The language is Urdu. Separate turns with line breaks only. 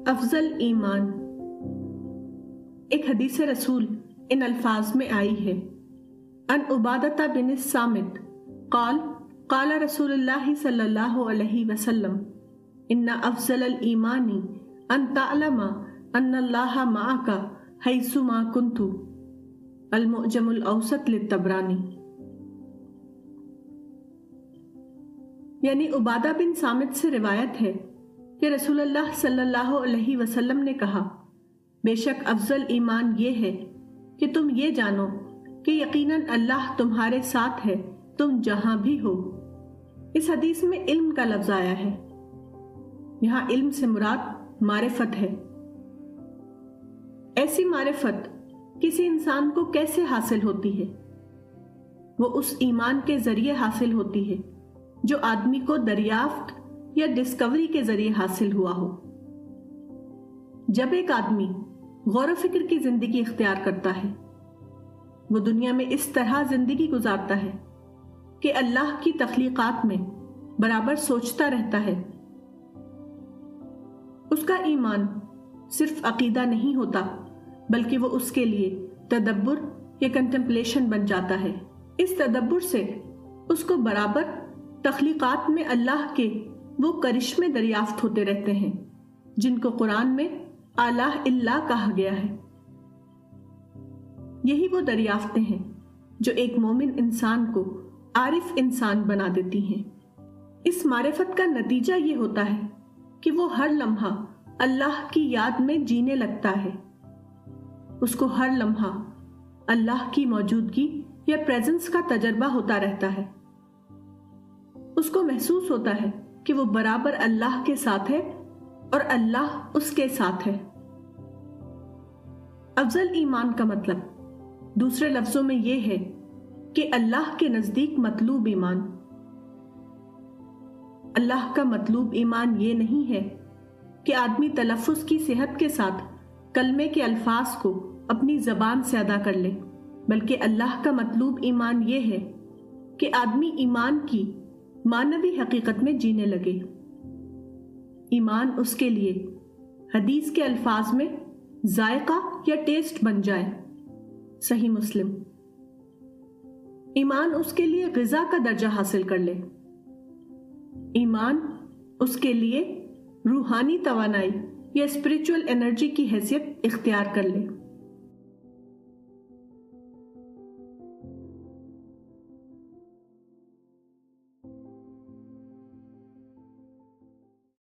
افضل ایمان۔ ایک حدیث رسول ان الفاظ میں آئی ہے، ان عبادۃ بن الصامت قال قال رسول اللہ صلی اللہ علیہ وسلم ان افضل الایمان ان تعلم ان اللہ معک حیث ما کنت۔ المعجم الاوسط للطبرانی۔ یعنی عبادہ بن صامت سے روایت ہے کہ رسول اللہ صلی اللہ علیہ وسلم نے کہا، بے شک افضل ایمان یہ ہے کہ تم یہ جانو کہ یقیناً اللہ تمہارے ساتھ ہے تم جہاں بھی ہو۔ اس حدیث میں علم کا لفظ آیا ہے، یہاں علم سے مراد معرفت ہے۔ ایسی معرفت کسی انسان کو کیسے حاصل ہوتی ہے؟ وہ اس ایمان کے ذریعے حاصل ہوتی ہے جو آدمی کو دریافت یا ڈسکوری کے ذریعے حاصل ہوا ہو۔ جب ایک آدمی غور و فکر کی زندگی اختیار کرتا ہے، وہ دنیا میں اس طرح زندگی گزارتا ہے کہ اللہ کی تخلیقات میں برابر سوچتا رہتا ہے، اس کا ایمان صرف عقیدہ نہیں ہوتا بلکہ وہ اس کے لیے تدبر یا کنٹمپلیشن بن جاتا ہے۔ اس تدبر سے اس کو برابر تخلیقات میں اللہ کے وہ کرشمے دریافت ہوتے رہتے ہیں جن کو قرآن میں اعلیٰ اللہ کہا گیا ہے۔ یہی وہ دریافتیں ہیں جو ایک مومن انسان کو عارف انسان بنا دیتی ہیں۔ اس معرفت کا نتیجہ یہ ہوتا ہے کہ وہ ہر لمحہ اللہ کی یاد میں جینے لگتا ہے۔ اس کو ہر لمحہ اللہ کی موجودگی یا پریزنس کا تجربہ ہوتا رہتا ہے۔ اس کو محسوس ہوتا ہے کہ وہ برابر اللہ کے ساتھ ہے اور اللہ اس کے ساتھ ہے۔ افضل ایمان کا مطلب دوسرے لفظوں میں یہ ہے کہ اللہ کے نزدیک مطلوب ایمان۔ اللہ کا مطلوب ایمان یہ نہیں ہے کہ آدمی تلفظ کی صحت کے ساتھ کلمے کے الفاظ کو اپنی زبان سے ادا کر لے، بلکہ اللہ کا مطلوب ایمان یہ ہے کہ آدمی ایمان کی معنوی حقیقت میں جینے لگے۔ ایمان اس کے لیے حدیث کے الفاظ میں ذائقہ یا ٹیسٹ بن جائے۔ صحیح مسلم۔ ایمان اس کے لیے غذا کا درجہ حاصل کر لے۔ ایمان اس کے لیے روحانی توانائی یا اسپریچول انرجی کی حیثیت اختیار کر لے۔